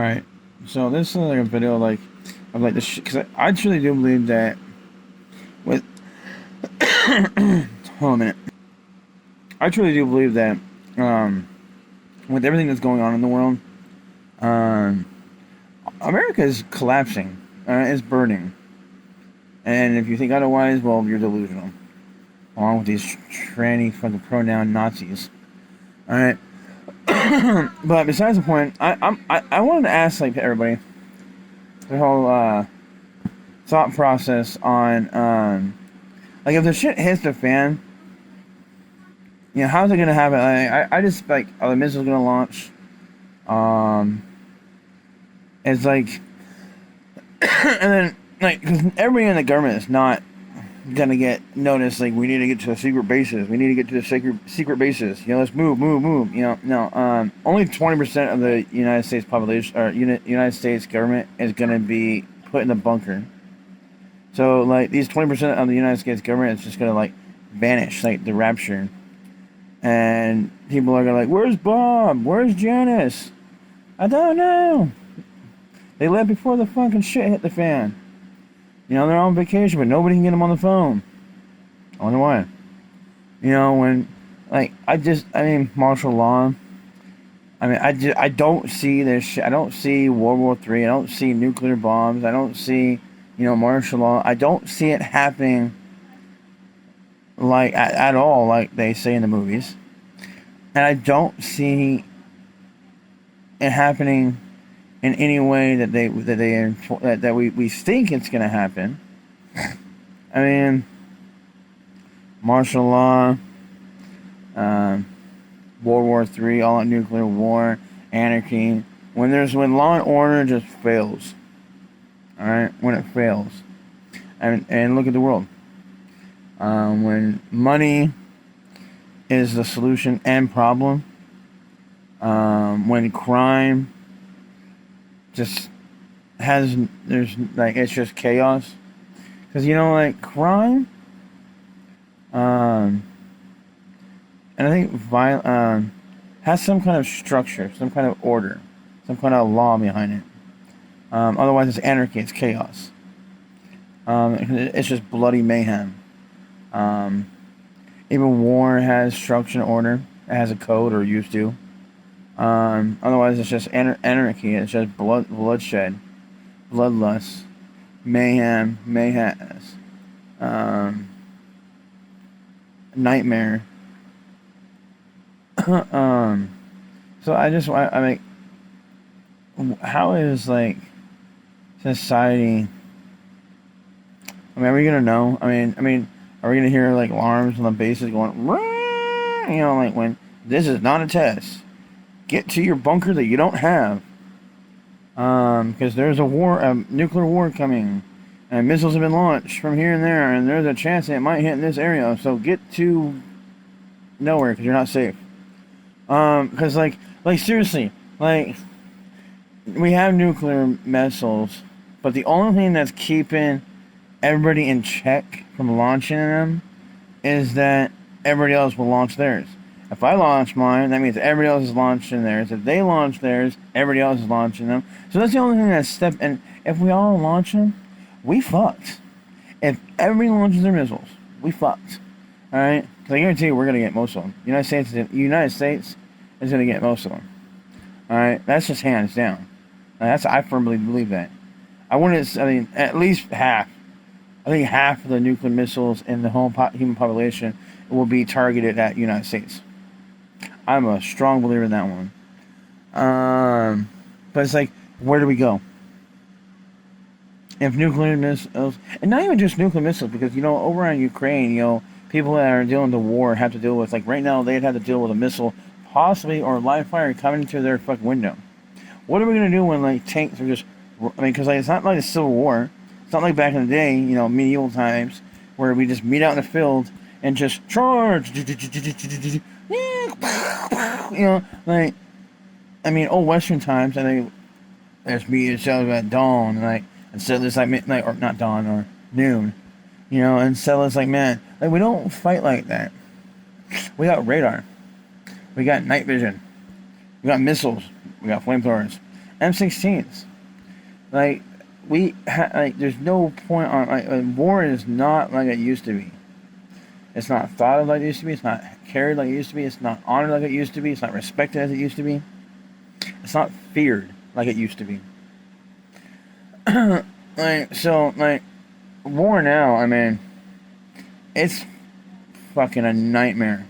Alright, so this is like a video like of like this because I truly do believe that with hold on a minute. I truly do believe that um, with everything that's going on in the world, um, America is collapsing. It's burning. And if you think otherwise, well, you're delusional. Along with these tranny fucking pronoun Nazis. All right. But besides the point, I wanted to ask like everybody the whole thought process on like if the shit hits the fan, how's it gonna happen? I just like are the missiles gonna launch? Um, it's like and then like because everybody in the government is not gonna get noticed. Like we need to get to the secret bases. We need to get to the secret bases. Let's move. No. Only 20% of the United States population or United States government is gonna be put in the bunker. So like these 20% of the United States government is just gonna like vanish, like the rapture. And people are gonna like, where's Bob? Where's Janice? I don't know. They left before the fucking shit hit the fan. They're on vacation, but nobody can get them on the phone. I wonder why. When, like, martial law. I don't see this shit. I don't see World War III. I don't see nuclear bombs. I don't see, martial law. I don't see it happening, like, at all, like they say in the movies. And I don't see it happening in any way that we think it's gonna happen. I mean, martial law, World War III, all out nuclear war, anarchy. When law and order just fails. All right, when it fails, and look at the world. When money is the solution and problem. When crime just it's just chaos. Because, like, crime, and I think has some kind of structure, some kind of order, some kind of law behind it. Otherwise, it's anarchy, it's chaos. It's just bloody mayhem. Even war has structure and order. It has a code, or used to. Otherwise, it's just anarchy. It's just bloodshed, bloodlust, mayhem, nightmare. So how is like society? Are we gonna know? Are we gonna hear like alarms on the bases going? Like when this is not a test. Get to your bunker that you don't have. Because there's a nuclear war coming. And missiles have been launched from here and there. And there's a chance that it might hit in this area. So get to nowhere because you're not safe. Because, like seriously, like, we have nuclear missiles. But the only thing that's keeping everybody in check from launching them is that everybody else will launch theirs. If I launch mine, that means everybody else is launching theirs. If they launch theirs, everybody else is launching them. So that's the only thing that's and if we all launch them, we fucked. If everybody launches their missiles, we fucked. Alright? Because I guarantee you we're going to get most of them. The United States is going to get most of them. Alright? That's just hands down. I firmly believe that. At least half. I think half of the nuclear missiles in the whole human population will be targeted at United States. I'm a strong believer in that one. But it's like, where do we go? If nuclear missiles, and not even just nuclear missiles, because, over in Ukraine, people that are dealing with the war have to deal with, like, right now, they'd have to deal with a missile, possibly, or live fire coming into their fucking window. What are we going to do when, like, tanks are just, because, like, it's not like a civil war. It's not like back in the day, medieval times, where we just meet out in the field and just charge. Old Western times, I think there's media shows at dawn, and settlers like midnight, or not dawn, or noon, and settlers like, man, like, we don't fight like that. We got radar, we got night vision, we got missiles, we got flamethrowers, M16s. Like like there's no point on war is not like it used to be. It's not thought of like it used to be. It's not carried like it used to be. It's not honored like it used to be. It's not respected as it used to be. It's not feared like it used to be. Like war now. I mean, it's fucking a nightmare.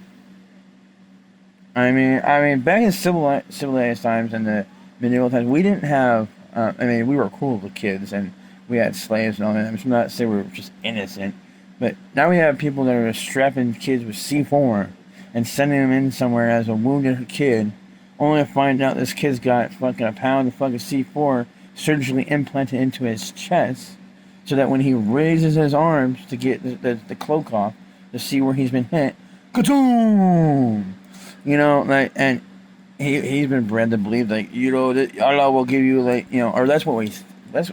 I mean, back in civilized times and the medieval times, we didn't have. I mean, we were cool with kids and we had slaves and all that. I'm not saying we were just innocent, but now we have people that are strapping kids with C4 and sending them in somewhere as a wounded kid, only to find out this kid's got fucking a pound of fucking C4 surgically implanted into his chest, so that when he raises his arms to get the cloak off to see where he's been hit, ka-toom! You know, like, and he's been bred to believe, like, you know, that Allah will give you, like, you know, or that's what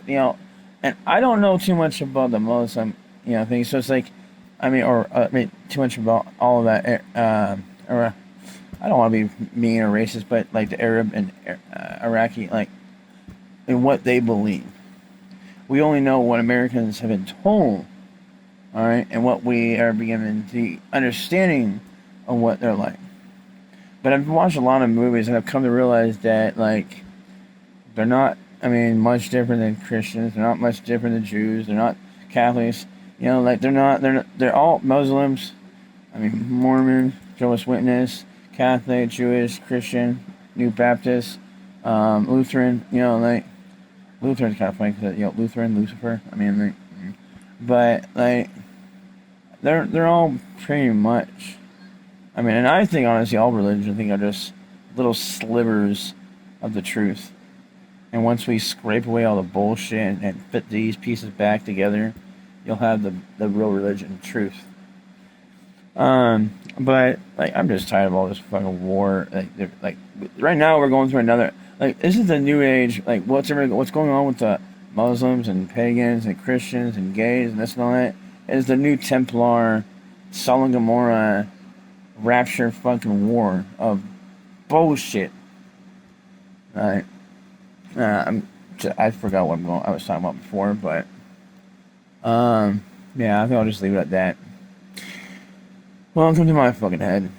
you know, and I don't know too much about the Muslim, you know, thing, so it's like, too much about all of that, or, I don't want to be mean or racist, but, like, the Arab and Iraqi, like, and what they believe. We only know what Americans have been told, alright, and what we are beginning the understanding of what they're like. But I've watched a lot of movies and I've come to realize that, like, they're not, much different than Christians. They're not much different than Jews. They're not Catholics. You know, like, they're all Muslims. Mormon, Jehovah's Witness, Catholic, Jewish, Christian, New Baptist, Lutheran, you know, like, Lutheran's kind of funny because, you know, Lutheran, Lucifer, but, like, they're all pretty much, and I think, honestly, all religions, I think, are just little slivers of the truth. And once we scrape away all the bullshit and fit these pieces back together, you'll have the real religion, truth. But, like, I'm just tired of all this fucking war. Like, right now we're going through another, like, this is the new age, like, what's going on with the Muslims and pagans and Christians and gays and this and all that, is the new Templar, Sodom and Gomorrah, rapture fucking war of bullshit. Right. I forgot what I was talking about before, but, yeah, I think I'll just leave it at that. Welcome to my fucking head.